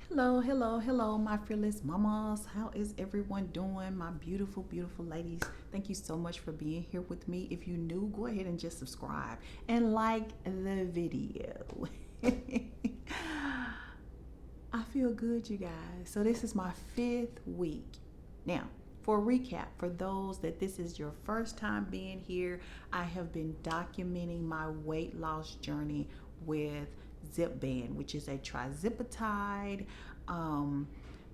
Hello, hello, hello, my fearless mamas. How is everyone doing? My beautiful, beautiful ladies. Thank you so much for being here with me. If you're new, go ahead and just subscribe and like the video. I feel good, you guys. So, this is my 5th week. Now, for a recap, for those that this is your first time being here, I have been documenting my weight loss journey with Zipband, which is a Tirzepatide, um,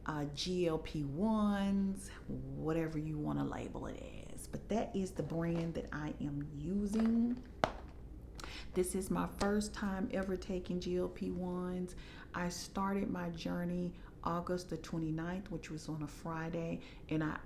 GLP-1s, whatever you want to label it as. But that is the brand that I am using. This is my first time ever taking GLP-1s. I started my journey August the 29th, which was on a Friday, and I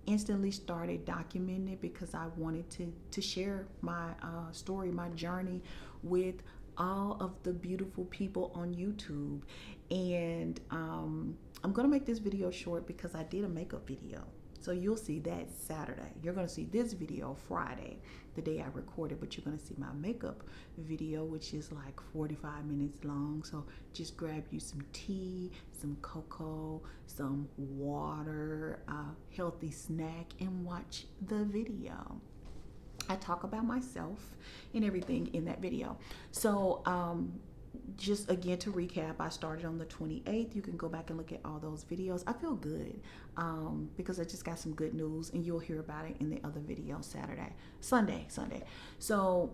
instantly started documenting it because I wanted to share my story, my journey with all of the beautiful people on YouTube. And I'm gonna make this video short because I did a makeup video. So you'll see that Saturday. You're gonna see this video Friday, the day I recorded, but you're gonna see my makeup video, which is like 45 minutes long. So just grab you some tea, some cocoa, some water, a healthy snack, and watch the video. I talk about myself and everything in that video. So, just again to recap, I started on the 28th. You can go back and look at all those videos. I feel good because I just got some good news, and you'll hear about it in the other video Sunday. So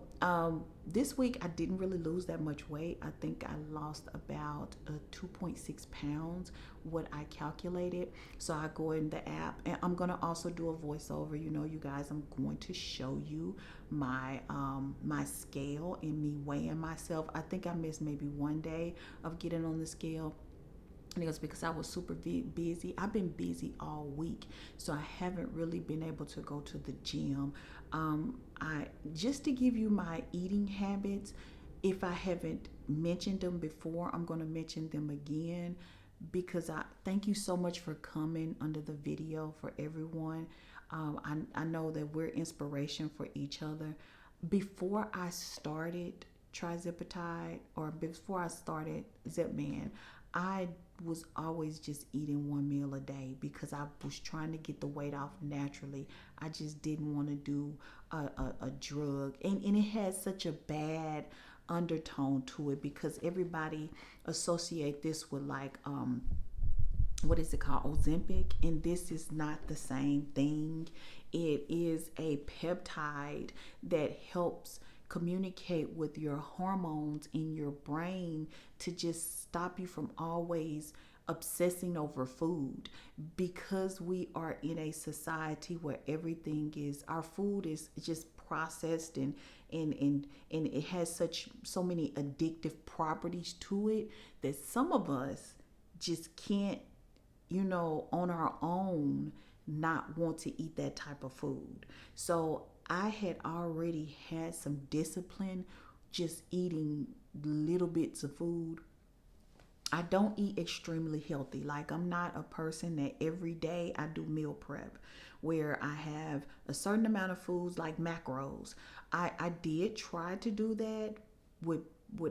this week I didn't really lose that much weight. I think I lost about 2.6 pounds, what I calculated. So I go in the app, and I'm gonna also do a voiceover. You know, you guys, I'm going to show you my my scale and me weighing myself. I think I missed maybe one day of getting on the scale, and it was because I was super busy. I've been busy all week, so I haven't really been able to go to the gym. I just to give you my eating habits, if I haven't mentioned them before, I'm going to mention them again because I thank you so much for coming under the video for everyone. I know that we're inspiration for each other. Before I started Tirzepatide, or before I started Zipman, I was always just eating one meal a day because I was trying to get the weight off naturally. I just didn't want to do a drug. And it has such a bad undertone to it because everybody associate this with like what is it called, Ozempic, and this is not the same thing. It is a peptide that helps communicate with your hormones in your brain to just stop you from always obsessing over food, because we are in a society where everything is, our food is just processed, and it has so many addictive properties to it that some of us just can't, on our own, not want to eat that type of food. So I had already had some discipline just eating little bits of food. I don't eat extremely healthy. Like, I'm not a person that every day I do meal prep where I have a certain amount of foods like macros. I did try to do that with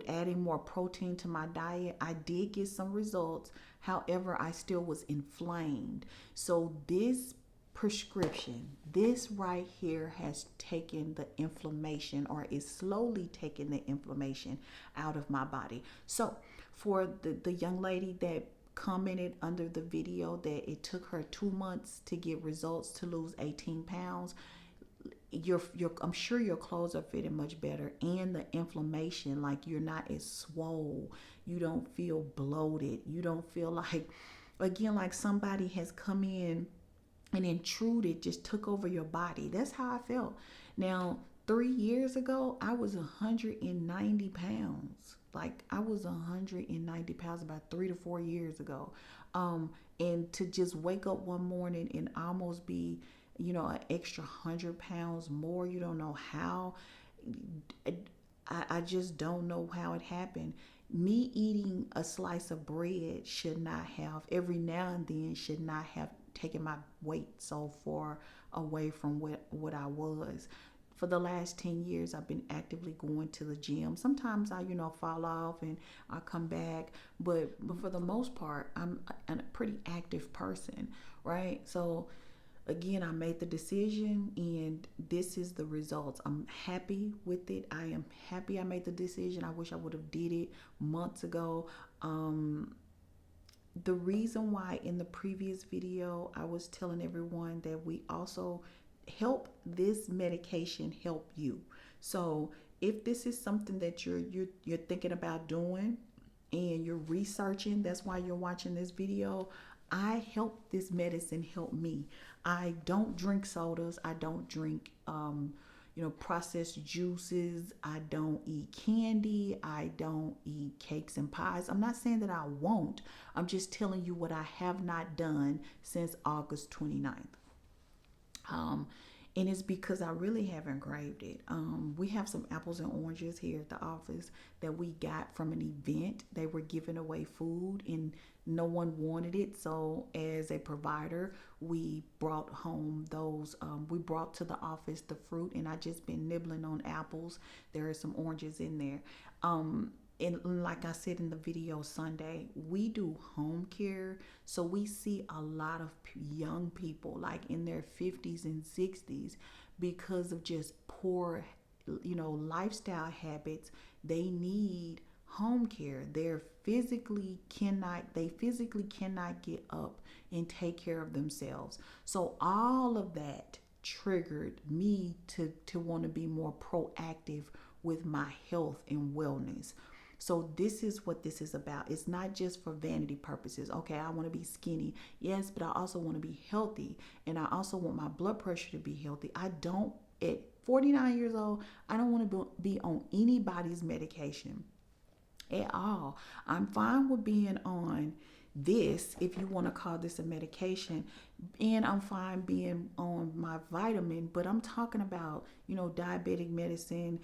adding more protein to my diet. I did get some results. However, I still was inflamed. So this prescription, this right here, has taken the inflammation, or is slowly taking the inflammation out of my body. So for the young lady that commented under the video that it took her 2 months to get results to lose 18 pounds, I'm sure your clothes are fitting much better, and the inflammation, like, you're not as swole, you don't feel bloated, you don't feel like, again, like somebody has come in and intruded, just took over your body. That's how I felt. Now, 3 years ago, I was 190 pounds. Like, I was 190 pounds about 3 to 4 years ago. And to just wake up one morning and almost be, an extra 100 pounds more, you don't know how. I just don't know how it happened. Me eating a slice of bread should not have, every now and then, should not have taken my weight so far away from what I was. for the last 10 years, I've been actively going to the gym. Sometimes I, fall off and I come back, but for the most part, I'm a pretty active person, right? So again, I made the decision and this is the results. I'm happy with it. I am happy I made the decision. I wish I would have did it months ago. The reason why in the previous video I was telling everyone that we also help this medication help you. So if this is something that you're thinking about doing and you're researching, that's why you're watching this video. I help this medicine help me. I don't drink sodas. I don't drink processed juices. I don't eat candy. I don't eat cakes and pies. I'm not saying that I won't. I'm just telling you what I have not done since August 29th. And it's because I really haven't craved it. We have some apples and oranges here at the office that we got from an event. They were giving away food and no one wanted it. So as a provider, we brought home those, we brought to the office the fruit, and I just been nibbling on apples. There are some oranges in there. And like I said in the video Sunday, we do home care. So we see a lot of young people like in their 50s and 60s because of just poor, lifestyle habits. They need home care. They physically cannot get up and take care of themselves. So all of that triggered me to want to be more proactive with my health and wellness. So this is what this is about. It's not just for vanity purposes. Okay, I want to be skinny. Yes, but I also want to be healthy. And I also want my blood pressure to be healthy. I don't, at 49 years old, I don't want to be on anybody's medication at all. I'm fine with being on this, if you want to call this a medication, and I'm fine being on my vitamin, but I'm talking about, diabetic medicine,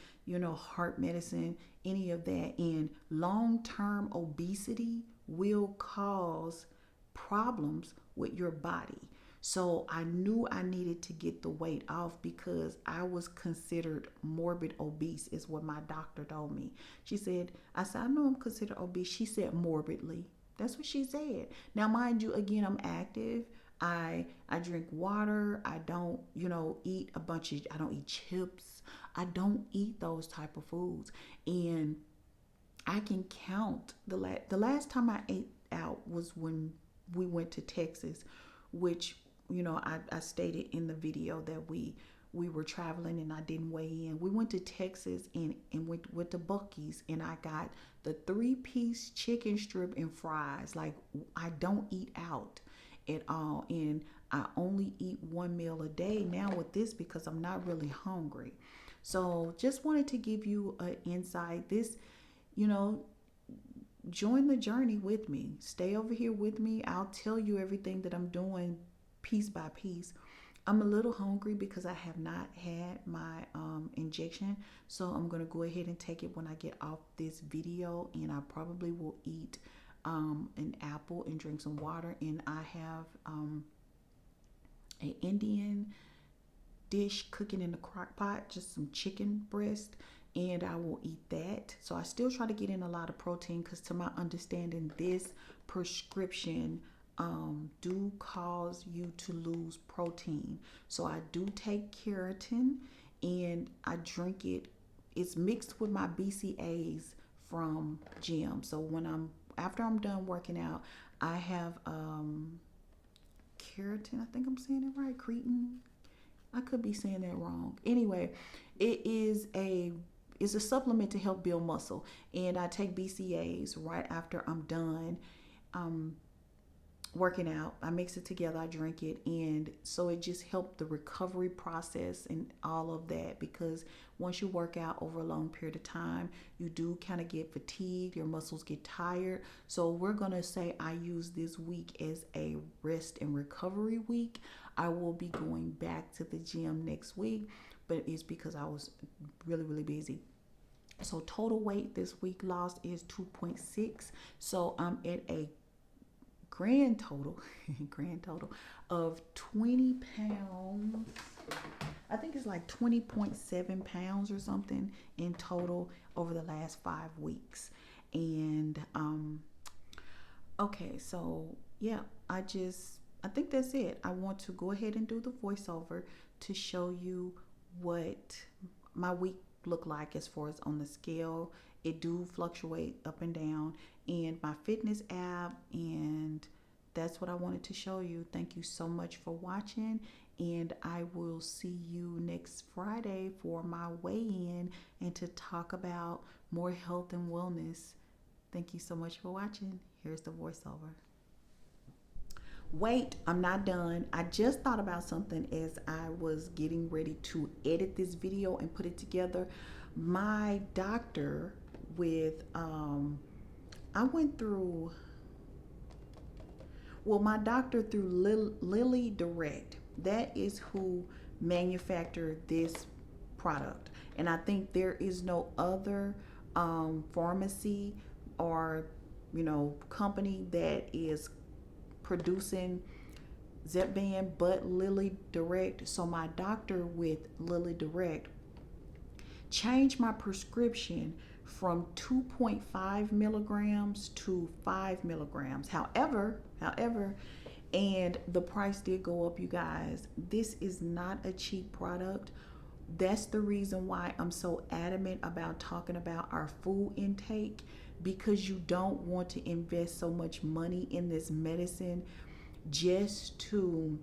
heart medicine, any of that. And long-term obesity will cause problems with your body. So I knew I needed to get the weight off because I was considered morbid obese, is what my doctor told me. I said, I know I'm considered obese. She said morbidly. That's what she said. Now, mind you, again, I'm active. I drink water. I don't, eat I don't eat chips. I don't eat those type of foods. And I can count the last time I ate out was when we went to Texas, which, I stated in the video that we were traveling and I didn't weigh in. We went to Texas and went to Buc-ee's, and I got the 3-piece chicken strip and fries. Like, I don't eat out at all, and I only eat one meal a day now with this because I'm not really hungry. So just wanted to give you an insight. This, join the journey with me. Stay over here with me. I'll tell you everything that I'm doing piece by piece. I'm a little hungry because I have not had my injection. So I'm going to go ahead and take it when I get off this video. And I probably will eat an apple and drink some water. And I have an Indian dish cooking in the crock pot, just some chicken breast. And I will eat that. So I still try to get in a lot of protein because to my understanding, this prescription do cause you to lose protein. So I do take keratin and I drink it. It's mixed with my BCAAs from gym. So after I'm done working out, I have keratin. I think I'm saying it right. Creatine. I could be saying that wrong. Anyway, it's a supplement to help build muscle, and I take BCAAs right after I'm done working out. I mix it together, I drink it, and so it just helped the recovery process and all of that, because once you work out over a long period of time, you do kind of get fatigued, your muscles get tired. So we're gonna say I use this week as a rest and recovery week. I will be going back to the gym next week, but it's because I was really busy. So total weight this week lost is 2.6. So I'm at a grand total of 20 pounds I think it's like 20.7 pounds or something in total over the last 5 weeks. And okay, so yeah, I think that's it. I want to go ahead and do the voiceover to show you what my week look like as far as on the scale. It do fluctuate up and down, and my fitness app, and that's what I wanted to show you. Thank you so much for watching, and I will see you next Friday for my weigh-in and to talk about more health and wellness. Thank you so much for watching. Here's the voiceover. Wait, I'm not done. I just thought about something as I was getting ready to edit this video and put it together. My doctor with I went through, well, my doctor through Lilly Direct. That is who manufactured this product, and I think there is no other pharmacy or company that is producing Zepbound but Lilly Direct. So my doctor with Lilly Direct changed my prescription from 2.5 milligrams to 5 milligrams. However, and the price did go up, you guys. This is not a cheap product. That's the reason why I'm so adamant about talking about our food intake, because you don't want to invest so much money in this medicine just to,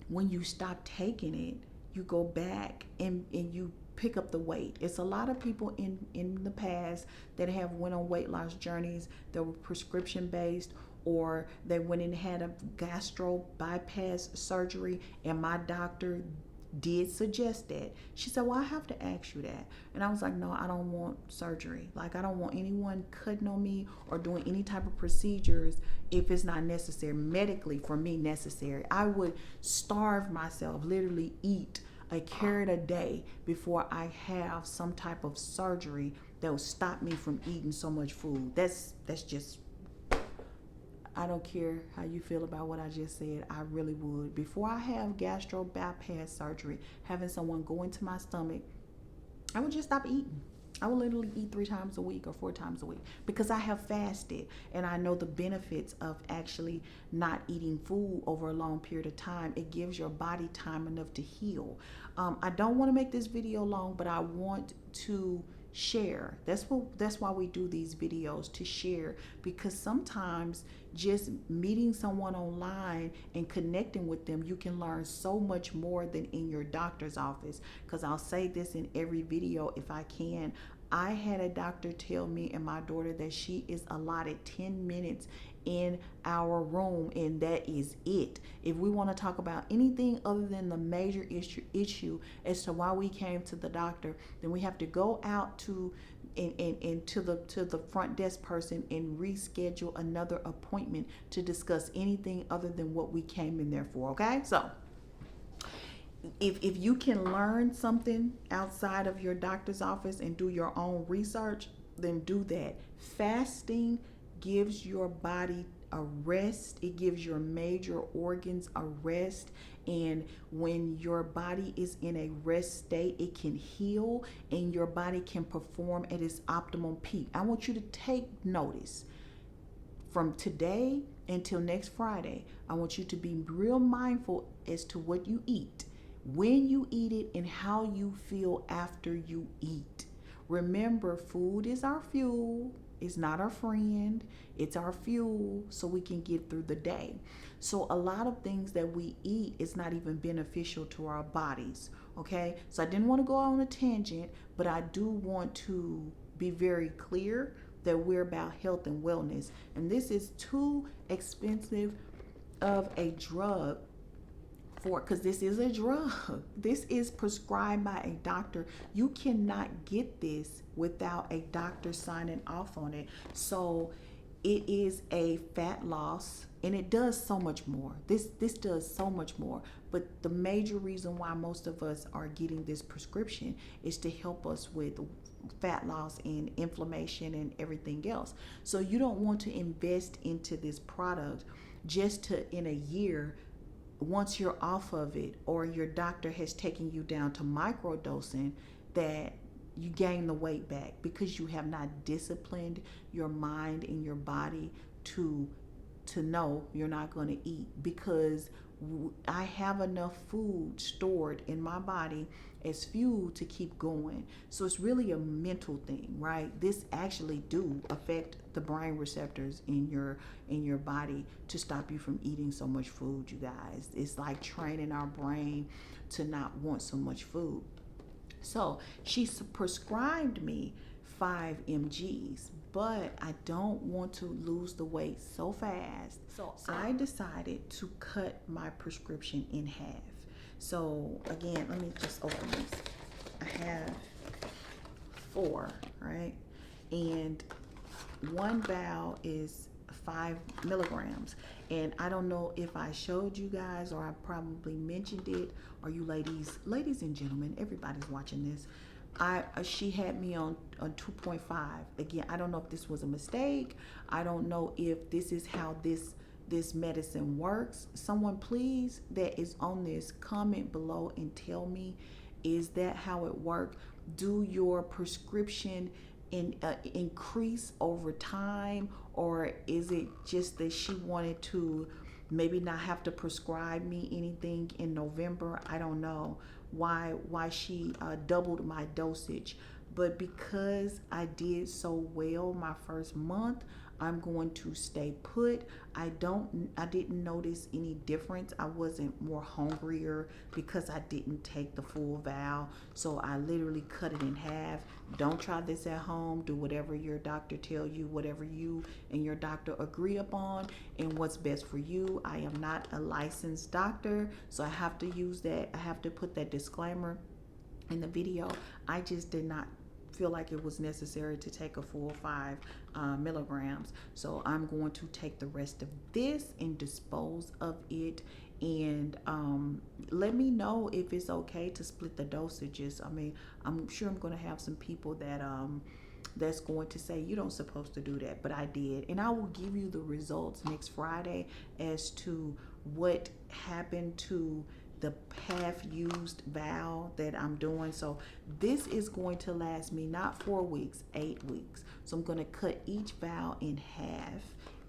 when you stop taking it, you go back and you pick up the weight. It's a lot of people in the past that have went on weight loss journeys that were prescription based, or they went and had a gastro bypass surgery, and my doctor did suggest that. She said, well, I have to ask you that. And I was like, no, I don't want surgery. Like, I don't want anyone cutting on me or doing any type of procedures if it's not necessary, medically for me necessary. I would starve myself, literally eat a carrot a day before I have some type of surgery that will stop me from eating so much food. That's just, I don't care how you feel about what I just said. I really would. Before I have gastro bypass surgery, having someone go into my stomach, I would just stop eating. I would literally eat 3 times a week or 4 times a week, because I have fasted and I know the benefits of actually not eating food over a long period of time. It gives your body time enough to heal. I don't want to make this video long, but I want to share. That's why we do these videos, to share, because sometimes just meeting someone online and connecting with them, you can learn so much more than in your doctor's office. Because I'll say this in every video if I can. I had a doctor tell me and my daughter that she is allotted 10 minutes in our room, and that is it. If we want to talk about anything other than the major issue as to why we came to the doctor, then we have to go out to the front desk person and reschedule another appointment to discuss anything other than what we came in there for. Okay, so if you can learn something outside of your doctor's office and do your own research, then do that. Fasting gives your body a rest. It gives your major organs a rest. And when your body is in a rest state, it can heal and your body can perform at its optimum peak. I want you to take notice. From today until next Friday, I want you to be real mindful as to what you eat, when you eat it, and how you feel after you eat. Remember, food is our fuel. It's not our friend. It's our fuel so we can get through the day. So a lot of things that we eat is not even beneficial to our bodies. Okay, so I didn't want to go on a tangent, but I do want to be very clear that we're about health and wellness. And this is too expensive of a drug because this is a drug. This is prescribed by a doctor. You cannot get this without a doctor signing off on it. So it is a fat loss, and it does so much more. This does so much more. But the major reason why most of us are getting this prescription is to help us with fat loss and inflammation and everything else. So you don't want to invest into this product just to, in a year, once you're off of it, or your doctor has taken you down to microdosing, that you gain the weight back because you have not disciplined your mind and your body to know you're not going to eat, because I have enough food stored in my body as fuel to keep going. So it's really a mental thing, right? This actually do affect the brain receptors in your body to stop you from eating so much food, you guys. It's like training our brain to not want so much food. So she prescribed me 5 mg's, but I don't want to lose the weight so fast. So I decided to cut my prescription in half. So again, let me just open this. I have 4, right? And one vial is 5 milligrams. And I don't know if I showed you guys, or I probably mentioned it, or you ladies and gentlemen, everybody's watching this. She had me on 2.5. Again, I don't know if this was a mistake. I don't know if this is how this medicine works. Someone please that is on this, comment below and tell me, is that how it works? Do your prescription increase over time, or is it just that she wanted to maybe not have to prescribe me anything in November? I don't know why she doubled my dosage, but because I did so well my first month, I'm going to stay put. I didn't notice any difference. I wasn't more hungrier because I didn't take the full vial. So I literally cut it in half. Don't try this at home. Do whatever your doctor tell you, whatever you and your doctor agree upon and what's best for you. I am not a licensed doctor, so I have to use that. I have to put that disclaimer in the video. I just did not feel like it was necessary to take a full 5 milligrams. So I'm going to take the rest of this and dispose of it. And let me know if it's okay to split the dosages. I mean, I'm sure I'm going to have some people that that's going to say you don't supposed to do that, but I did. And I will give you the results next Friday as to what happened to the half used vial that I'm doing. So this is going to last me not 4 weeks, 8 weeks. So I'm going to cut each vial in half.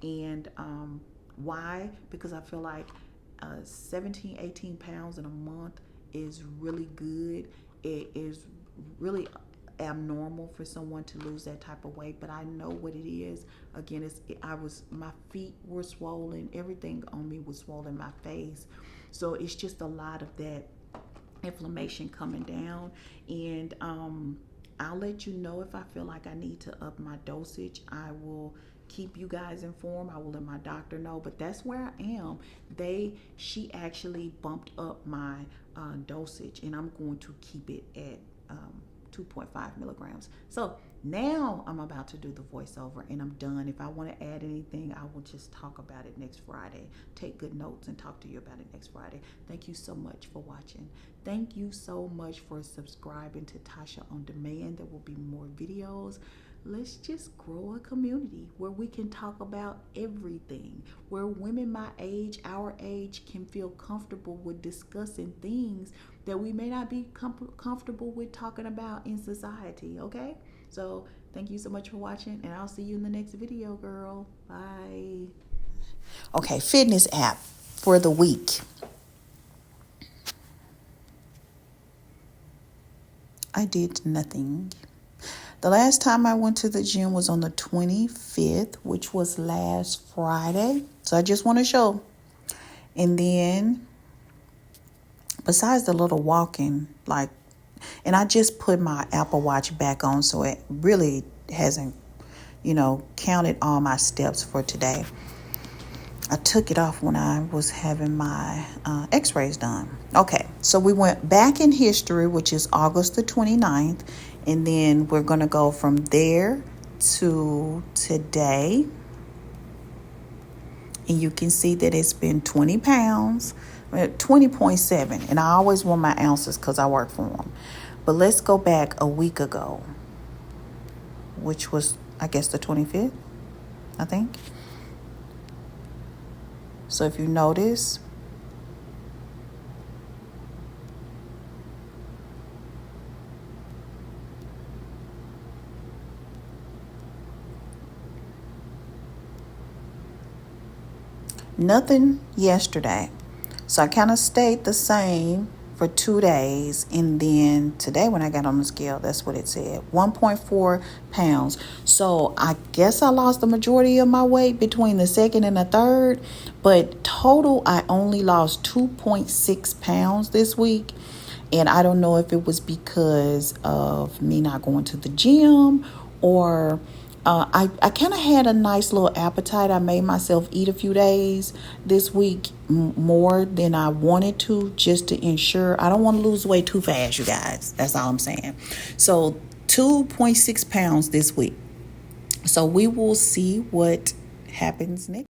And why? Because I feel like 17, 18 pounds in a month is really good. It is really abnormal for someone to lose that type of weight, but I know what it is. Again, my feet were swollen, everything on me was swollen, my face. So it's just a lot of that inflammation coming down. And I'll let you know if I feel like I need to up my dosage. I will keep you guys informed. I will let my doctor know, but that's where I am. She actually bumped up my dosage, and I'm going to keep it at 2.5 milligrams. So now I'm about to do the voiceover and I'm done. If I want to add anything, I will just talk about it next Friday. Take good notes and talk to you about it next Friday. Thank you so much for watching. Thank you so much for subscribing to Tasha On Demand. There will be more videos. Let's just grow a community where we can talk about everything, where women my age, our age, can feel comfortable with discussing things that we may not be comfortable with talking about in society, okay? So thank you so much for watching, and I'll see you in the next video, girl. Bye. Okay, fitness app for the week. I did nothing. The last time I went to the gym was on the 25th, which was last Friday. So I just want to show. And then, besides the little walking, and I just put my Apple Watch back on, so it really hasn't, counted all my steps for today. I took it off when I was having my x-rays done. Okay, so we went back in history, which is August the 29th. And then we're going to go from there to today. And you can see that it's been 20 pounds, 20.7. And I always want my ounces because I work for them. But let's go back a week ago, which was, I guess, the 25th, I think. So if you notice, Nothing yesterday. So I kind of stayed the same for 2 days. And then today when I got on the scale, that's what it said, 1.4 pounds. So I guess I lost the majority of my weight between the second and the third. But total, I only lost 2.6 pounds this week. And I don't know if it was because of me not going to the gym or I kind of had a nice little appetite. I made myself eat a few days this week more than I wanted to, just to ensure I don't want to lose weight too fast, you guys. That's all I'm saying. So 2.6 pounds this week. So we will see what happens next.